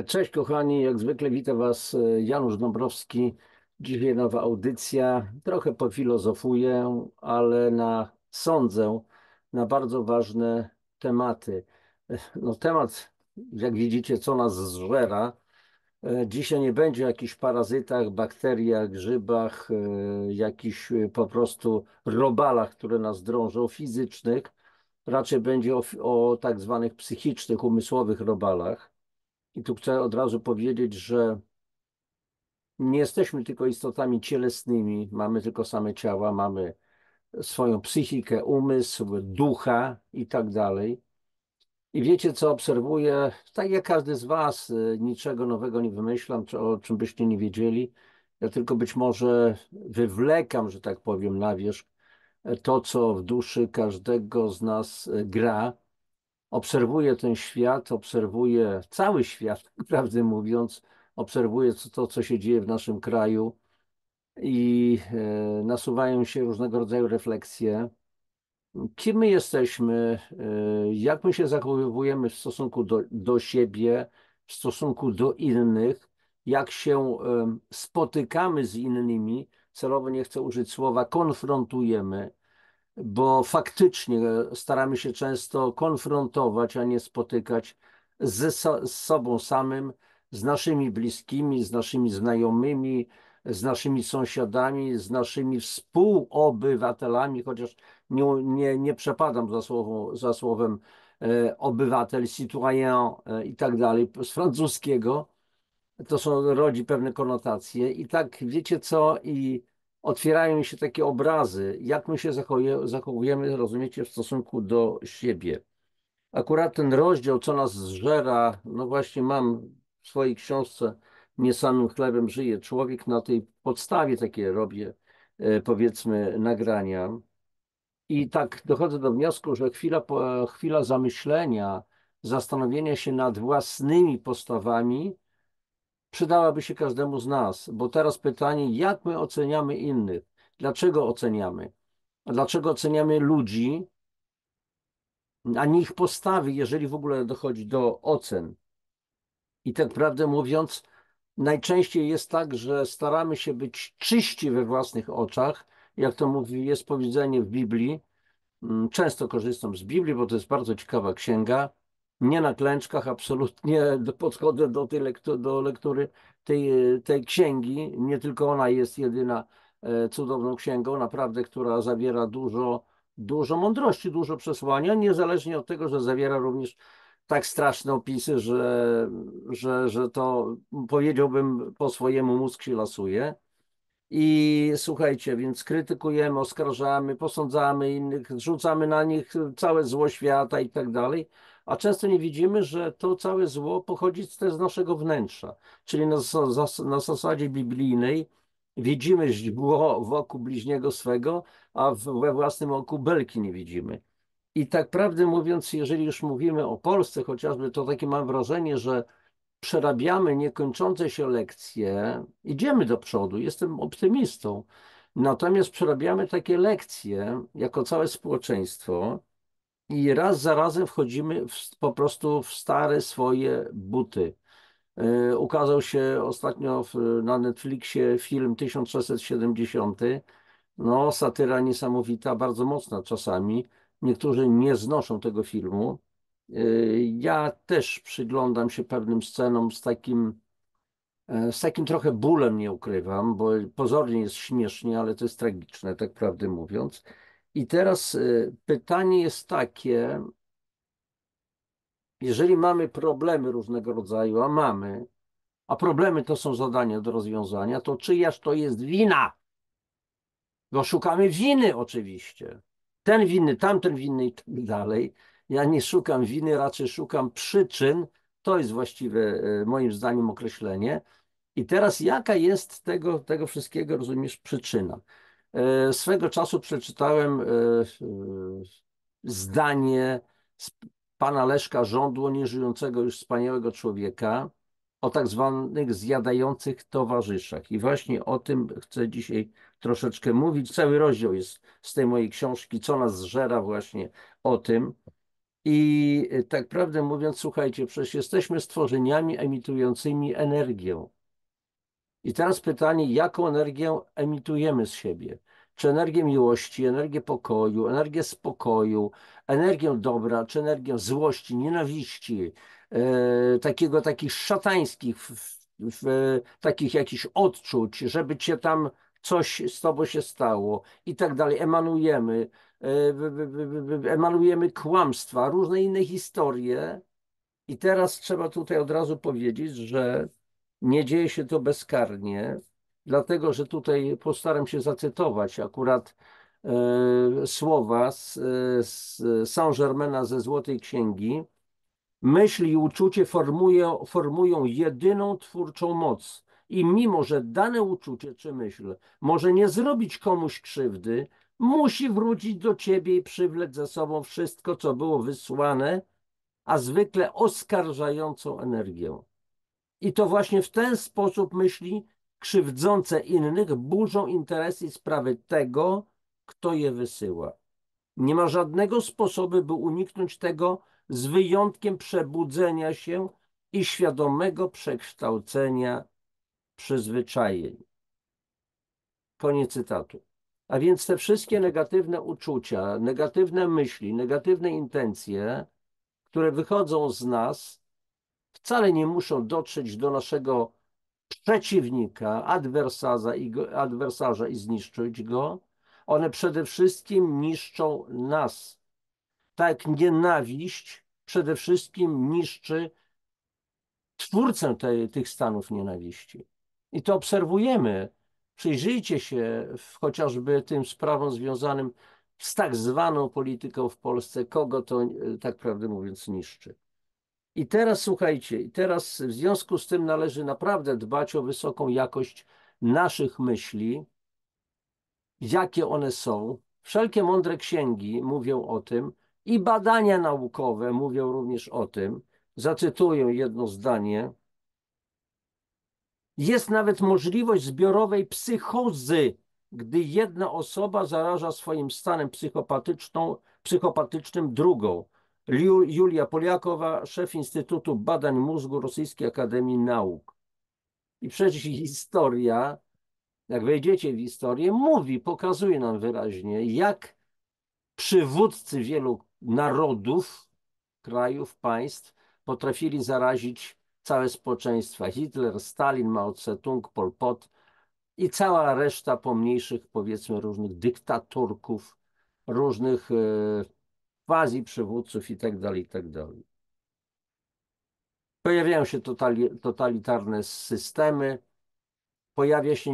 Cześć kochani, jak zwykle witam Was Janusz Dąbrowski. Dzisiaj nowa audycja. Trochę pofilozofuję, ale sądzę na bardzo ważne tematy. No temat, jak widzicie, co nas zżera. Dzisiaj nie będzie o jakichś parazitach, bakteriach, grzybach, jakichś po prostu robalach, które nas drążą, fizycznych. Raczej będzie o tak zwanych psychicznych, umysłowych robalach. I tu chcę od razu powiedzieć, że nie jesteśmy tylko istotami cielesnymi, mamy tylko same ciała, mamy swoją psychikę, umysł, ducha i tak dalej. I wiecie, co obserwuję? Tak jak każdy z Was, niczego nowego nie wymyślam, o czym byście nie wiedzieli. Ja tylko być może wywlekam, że tak powiem, na wierzch to, co w duszy każdego z nas gra. Obserwuję ten świat, obserwuję cały świat, prawdę mówiąc, obserwuję to, co się dzieje w naszym kraju i nasuwają się różnego rodzaju refleksje. Kim my jesteśmy, jak my się zachowujemy w stosunku do siebie, w stosunku do innych, jak się spotykamy z innymi, celowo nie chcę użyć słowa konfrontujemy, bo faktycznie staramy się często konfrontować, a nie spotykać z sobą samym, z naszymi bliskimi, z naszymi znajomymi, z naszymi sąsiadami, z naszymi współobywatelami, chociaż nie przepadam za słowem obywatel, citoyen i tak dalej, z francuskiego. Rodzi pewne konotacje i tak wiecie co, i otwierają się takie obrazy, jak my się zachowujemy, rozumiecie, w stosunku do siebie. Akurat ten rozdział, co nas zżera, no właśnie mam w swojej książce Nie samym chlebem żyje człowiek, na tej podstawie takie robię, powiedzmy, nagrania. I tak dochodzę do wniosku, że chwila zamyślenia, zastanowienia się nad własnymi postawami przydałaby się każdemu z nas, bo teraz pytanie, jak my oceniamy innych? Dlaczego oceniamy? Dlaczego oceniamy ludzi, a nie ich postawy, jeżeli w ogóle dochodzi do ocen? I tak prawdę mówiąc, najczęściej jest tak, że staramy się być czyści we własnych oczach, jak to mówi, jest powiedzenie w Biblii. Często korzystam z Biblii, bo to jest bardzo ciekawa księga. Nie na klęczkach, absolutnie podchodzę do lektury tej księgi. Nie tylko ona jest jedyna cudowną księgą, naprawdę, która zawiera dużo mądrości, dużo przesłania, niezależnie od tego, że zawiera również tak straszne opisy, że to powiedziałbym po swojemu mózg się lasuje. I słuchajcie, więc krytykujemy, oskarżamy, posądzamy innych, zrzucamy na nich całe zło świata i tak dalej, a często nie widzimy, że to całe zło pochodzi też z naszego wnętrza. Czyli na zasadzie biblijnej widzimy źdźbło wokół bliźniego swego, a we własnym oku belki nie widzimy. I tak prawdę mówiąc, jeżeli już mówimy o Polsce chociażby, to takie mam wrażenie, że przerabiamy niekończące się lekcje, idziemy do przodu, jestem optymistą, natomiast przerabiamy takie lekcje jako całe społeczeństwo i raz za razem wchodzimy po prostu w stare swoje buty. Ukazał się ostatnio na Netflixie film 1670. No, satyra niesamowita, bardzo mocna czasami. Niektórzy nie znoszą tego filmu. Ja też przyglądam się pewnym scenom z takim trochę bólem, nie ukrywam, bo pozornie jest śmiesznie, ale to jest tragiczne, tak prawdę mówiąc. I teraz pytanie jest takie, jeżeli mamy problemy różnego rodzaju, a problemy to są zadania do rozwiązania, to czyjaż to jest wina? Bo szukamy winy oczywiście. Ten winny, tamten winny i tak dalej. Ja nie szukam winy, raczej szukam przyczyn. To jest właściwe moim zdaniem określenie. I teraz jaka jest tego wszystkiego, rozumiesz, przyczyna? Swego czasu przeczytałem zdanie z pana Leszka Żądło, nieżyjącego już wspaniałego człowieka, o tak zwanych zjadających towarzyszach. I właśnie o tym chcę dzisiaj troszeczkę mówić. Cały rozdział jest z tej mojej książki, co nas zżera, właśnie o tym. I tak prawdę mówiąc, słuchajcie, przecież jesteśmy stworzeniami emitującymi energię. I teraz pytanie, jaką energię emitujemy z siebie? Czy energię miłości, energię pokoju, energię spokoju, energię dobra, czy energię złości, nienawiści, takich szatańskich, takich jakichś odczuć, żeby cię tam coś z tobą się stało i tak dalej. Emanujemy kłamstwa, różne inne historie. I teraz trzeba tutaj od razu powiedzieć, że nie dzieje się to bezkarnie, dlatego że tutaj postaram się zacytować akurat słowa z Saint-Germaina ze Złotej Księgi. Myśl i uczucie formują jedyną twórczą moc. I mimo, że dane uczucie czy myśl może nie zrobić komuś krzywdy, musi wrócić do ciebie i przywlec za sobą wszystko, co było wysłane, a zwykle oskarżającą energię. I to właśnie w ten sposób myśli krzywdzące innych burzą interesy i sprawy tego, kto je wysyła. Nie ma żadnego sposobu, by uniknąć tego, z wyjątkiem przebudzenia się i świadomego przekształcenia przyzwyczajeń. Koniec cytatu. A więc te wszystkie negatywne uczucia, negatywne myśli, negatywne intencje, które wychodzą z nas, wcale nie muszą dotrzeć do naszego przeciwnika, adwersarza i zniszczyć go. One przede wszystkim niszczą nas. Tak, nienawiść przede wszystkim niszczy twórcę tych stanów nienawiści. I to obserwujemy. Przyjrzyjcie się chociażby tym sprawom związanym z tak zwaną polityką w Polsce, kogo to, tak prawdę mówiąc, niszczy. I teraz słuchajcie, i teraz w związku z tym należy naprawdę dbać o wysoką jakość naszych myśli, jakie one są. Wszelkie mądre księgi mówią o tym i badania naukowe mówią również o tym. Zacytuję jedno zdanie. Jest nawet możliwość zbiorowej psychozy, gdy jedna osoba zaraża swoim stanem psychopatycznym drugą. Julia Poliakowa, szef Instytutu Badań Mózgu Rosyjskiej Akademii Nauk. I przecież historia, jak wejdziecie w historię, pokazuje nam wyraźnie, jak przywódcy wielu narodów, krajów, państw potrafili zarazić całe społeczeństwa. Hitler, Stalin, Mao Tse-tung, Pol Pot i cała reszta pomniejszych, powiedzmy, różnych dyktatorków, różnych quasi przywódców i tak dalej, i tak dalej. Pojawiają się totalitarne systemy, pojawia się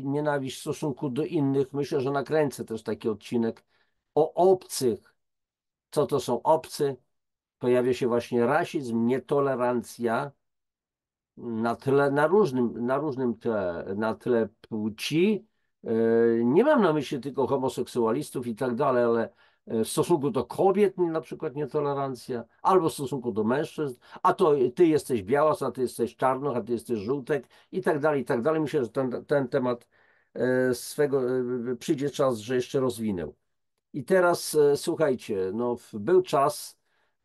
nienawiść w stosunku do innych. Myślę, że nakręcę też taki odcinek o obcych. Co to są obcy? Pojawia się właśnie rasizm, nietolerancja na różnym tle, na tle płci. Nie mam na myśli tylko homoseksualistów i tak dalej, ale w stosunku do kobiet na przykład nietolerancja, albo w stosunku do mężczyzn, a to ty jesteś białas, a ty jesteś czarnoch, a ty jesteś żółtek i tak dalej, i tak dalej. Myślę, że ten temat przyjdzie czas, że jeszcze rozwinę. I teraz słuchajcie, no, był czas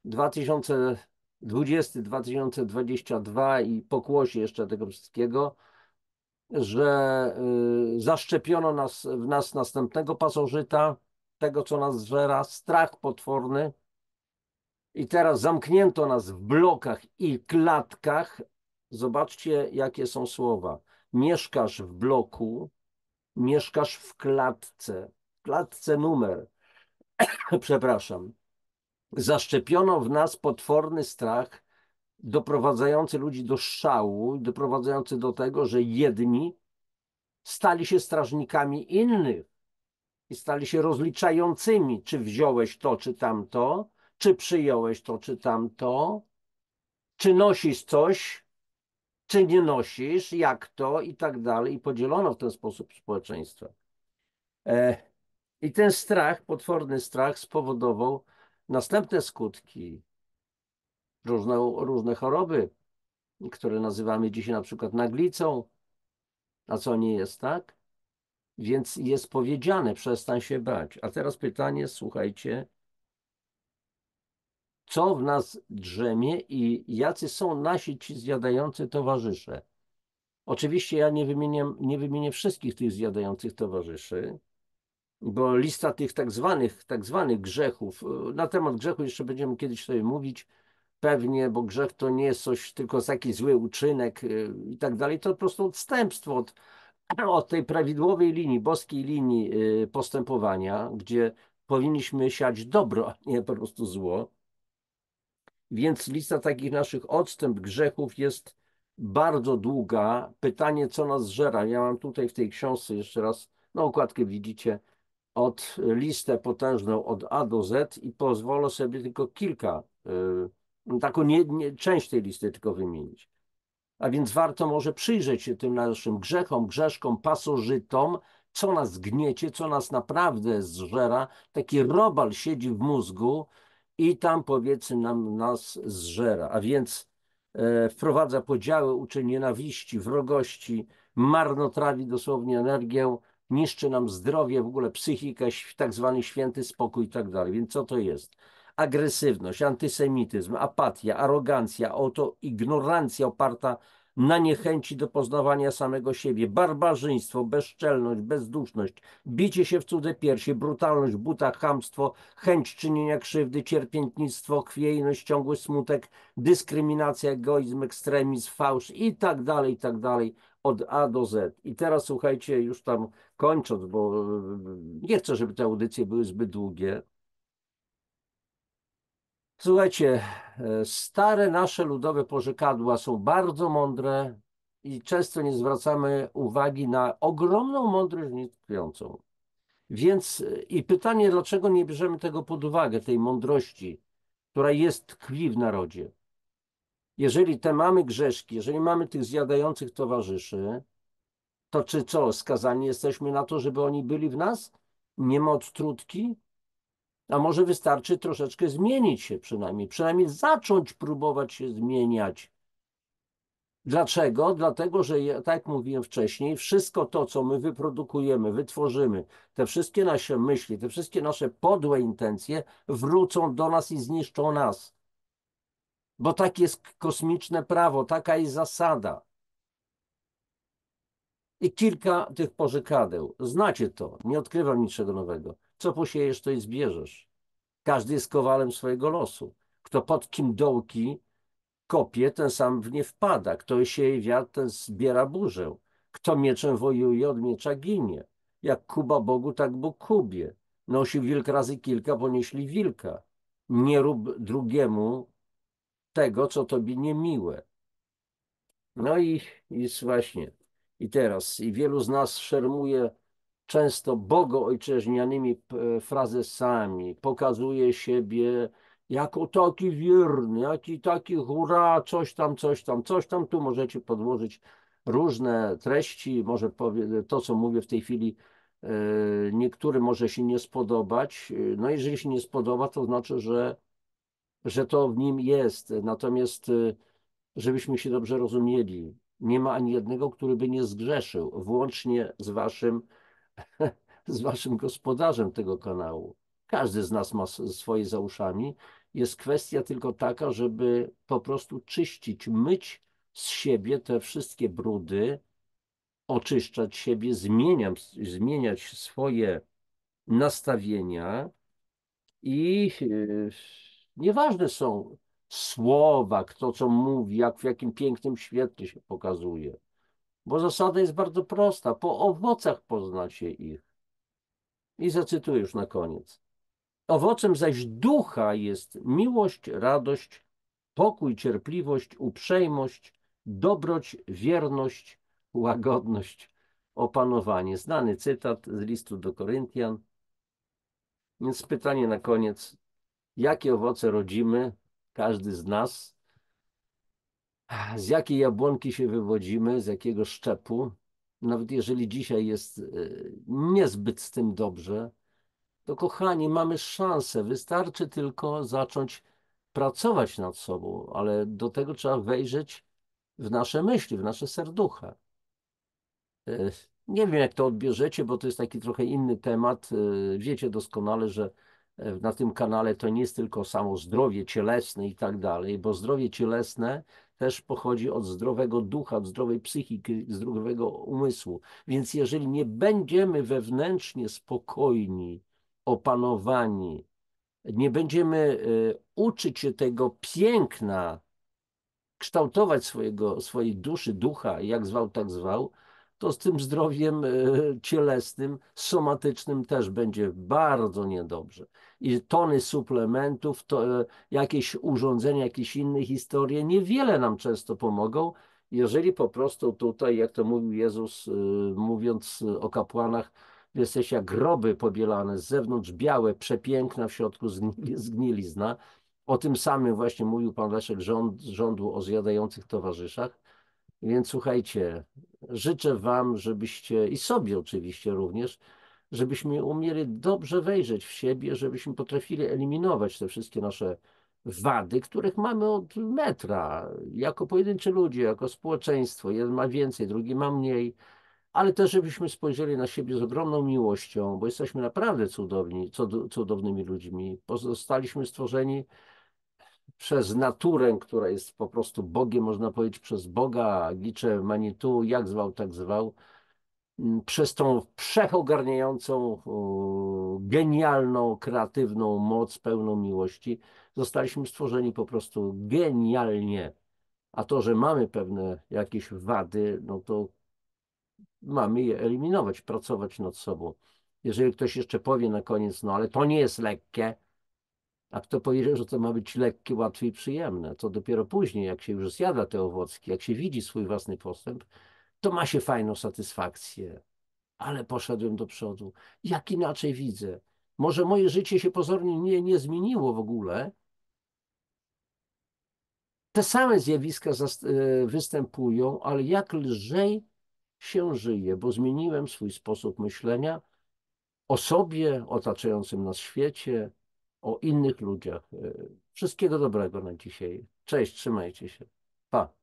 2020-2022 i pokłosie jeszcze tego wszystkiego, że zaszczepiono w nas następnego pasożyta, tego co nas zżera, strach potworny. I teraz zamknięto nas w blokach i klatkach. Zobaczcie, jakie są słowa. Mieszkasz w bloku, mieszkasz w klatce numer, przepraszam. Zaszczepiono w nas potworny strach, doprowadzający ludzi do szału, doprowadzający do tego, że jedni stali się strażnikami innych i stali się rozliczającymi, czy wziąłeś to, czy tamto, czy przyjąłeś to, czy tamto, czy nosisz coś, czy nie nosisz, jak to i tak dalej. I podzielono w ten sposób społeczeństwo. I ten strach, potworny strach spowodował następne skutki, różne choroby, które nazywamy dzisiaj na przykład naglicą, a co nie jest tak? Więc jest powiedziane, przestań się bać. A teraz pytanie, słuchajcie, co w nas drzemie i jacy są nasi ci zjadający towarzysze. Oczywiście ja nie wymienię wszystkich tych zjadających towarzyszy, bo lista tych tak zwanych grzechów, na temat grzechu jeszcze będziemy kiedyś sobie mówić, pewnie, bo grzech to nie jest coś, tylko taki zły uczynek i tak dalej, to po prostu odstępstwo od tej prawidłowej linii, boskiej linii postępowania, gdzie powinniśmy siać dobro, a nie po prostu zło. Więc lista takich naszych odstęp grzechów jest bardzo długa. Pytanie, co nas zżera? Ja mam tutaj w tej książce jeszcze raz, na okładkę widzicie, listę potężną od A do Z i pozwolę sobie tylko kilka, taką część tej listy tylko wymienić. A więc warto może przyjrzeć się tym naszym grzechom, grzeszkom, pasożytom, co nas gniecie, co nas naprawdę zżera. Taki robal siedzi w mózgu i tam powiedzmy nas zżera. A więc wprowadza podziały, uczy nienawiści, wrogości, marnotrawi dosłownie energię, niszczy nam zdrowie, w ogóle psychikę, tak zwany święty spokój i tak dalej. Więc co to jest? Agresywność, antysemityzm, apatia, arogancja, ignorancja oparta na niechęci do poznawania samego siebie, barbarzyństwo, bezczelność, bezduszność, bicie się w cudze piersi, brutalność, buta, chamstwo, chęć czynienia krzywdy, cierpiętnictwo, chwiejność, ciągły smutek, dyskryminacja, egoizm, ekstremizm, fałsz i tak dalej, od A do Z. I teraz słuchajcie, już tam kończąc, bo nie chcę, żeby te audycje były zbyt długie. Słuchajcie, stare nasze ludowe porzekadła są bardzo mądre i często nie zwracamy uwagi na ogromną mądrość w nich tkwiącą. Więc i pytanie, dlaczego nie bierzemy tego pod uwagę, tej mądrości, która tkwi w narodzie. Jeżeli te mamy grzeszki, jeżeli mamy tych zjadających towarzyszy, to czy co, skazani jesteśmy na to, żeby oni byli w nas? Nie ma odtrutki? A może wystarczy troszeczkę zmienić się przynajmniej zacząć próbować się zmieniać. Dlaczego? Dlatego, że tak jak mówiłem wcześniej, wszystko to, co my wyprodukujemy, wytworzymy, te wszystkie nasze myśli, te wszystkie nasze podłe intencje wrócą do nas i zniszczą nas. Bo takie jest kosmiczne prawo, taka jest zasada. I kilka tych porzekadeł. Znacie to, nie odkrywam niczego nowego. Co posiejesz, to i zbierzesz. Każdy jest kowalem swojego losu. Kto pod kim dołki kopie, ten sam w nie wpada. Kto sieje wiatr, ten zbiera burzę. Kto mieczem wojuje, od miecza ginie. Jak Kuba Bogu, tak Bóg Kubie. Nosi wilk razy kilka, ponieśli wilka. Nie rób drugiemu tego, co tobie niemiłe. No i właśnie. I teraz, i wielu z nas szermuje często bogoojczyźnianymi frazesami, pokazuje siebie jako taki wierny, jaki taki hurra, coś tam, coś tam, coś tam. Tu możecie podłożyć różne treści, może to, co mówię w tej chwili, niektórym może się nie spodobać. No jeżeli się nie spodoba, to znaczy, że to w nim jest. Natomiast żebyśmy się dobrze rozumieli, nie ma ani jednego, który by nie zgrzeszył, włącznie z z waszym gospodarzem tego kanału. Każdy z nas ma swoje za uszami. Jest kwestia tylko taka, żeby po prostu czyścić, myć z siebie te wszystkie brudy, oczyszczać siebie, zmieniać swoje nastawienia i nieważne są słowa, kto co mówi, jak w jakim pięknym świetle się pokazuje. Bo zasada jest bardzo prosta. Po owocach poznacie ich. I zacytuję już na koniec. Owocem zaś ducha jest miłość, radość, pokój, cierpliwość, uprzejmość, dobroć, wierność, łagodność, opanowanie. Znany cytat z listu do Koryntian. Więc pytanie na koniec. Jakie owoce rodzimy? Każdy z nas. Z jakiej jabłonki się wywodzimy? Z jakiego szczepu? Nawet jeżeli dzisiaj jest niezbyt z tym dobrze, to kochani, mamy szansę. Wystarczy tylko zacząć pracować nad sobą, ale do tego trzeba wejrzeć w nasze myśli, w nasze serducha. E, Nie wiem, jak to odbierzecie, bo to jest taki trochę inny temat. Wiecie doskonale, że na tym kanale, to nie jest tylko samo zdrowie cielesne i tak dalej, bo zdrowie cielesne też pochodzi od zdrowego ducha, od zdrowej psychiki, zdrowego umysłu. Więc jeżeli nie będziemy wewnętrznie spokojni, opanowani, nie będziemy uczyć się tego piękna, kształtować swojej duszy, ducha, jak zwał, tak zwał, to z tym zdrowiem cielesnym, somatycznym też będzie bardzo niedobrze. I tony suplementów, jakieś urządzenia, jakieś inne historie niewiele nam często pomogą, jeżeli po prostu tutaj, jak to mówił Jezus, mówiąc o kapłanach, jesteś jak groby pobielane, z zewnątrz białe, przepiękna, w środku zgnilizna. O tym samym właśnie mówił pan Leszek Żądło o zjadających towarzyszach. Więc słuchajcie, życzę wam, żebyście i sobie oczywiście również, żebyśmy umieli dobrze wejrzeć w siebie, żebyśmy potrafili eliminować te wszystkie nasze wady, których mamy od metra, jako pojedynczy ludzie, jako społeczeństwo. Jeden ma więcej, drugi ma mniej, ale też żebyśmy spojrzeli na siebie z ogromną miłością, bo jesteśmy naprawdę cudownymi ludźmi. Pozostaliśmy stworzeni przez naturę, która jest po prostu Bogiem, można powiedzieć przez Boga, liczę Manitu, jak zwał, tak zwał, przez tą wszechogarniającą, genialną, kreatywną moc, pełną miłości, zostaliśmy stworzeni po prostu genialnie. A to, że mamy pewne jakieś wady, no to mamy je eliminować, pracować nad sobą. Jeżeli ktoś jeszcze powie na koniec, no ale to nie jest lekkie, a kto powiedział, że to ma być lekkie, łatwe i przyjemne? To dopiero później, jak się już zjada te owocki, jak się widzi swój własny postęp, to ma się fajną satysfakcję. Ale poszedłem do przodu. Jak inaczej widzę? Może moje życie się pozornie nie zmieniło w ogóle. Te same zjawiska występują, ale jak lżej się żyje, bo zmieniłem swój sposób myślenia o sobie, otaczającym nas świecie, o innych ludziach. Wszystkiego dobrego na dzisiaj. Cześć, trzymajcie się. Pa.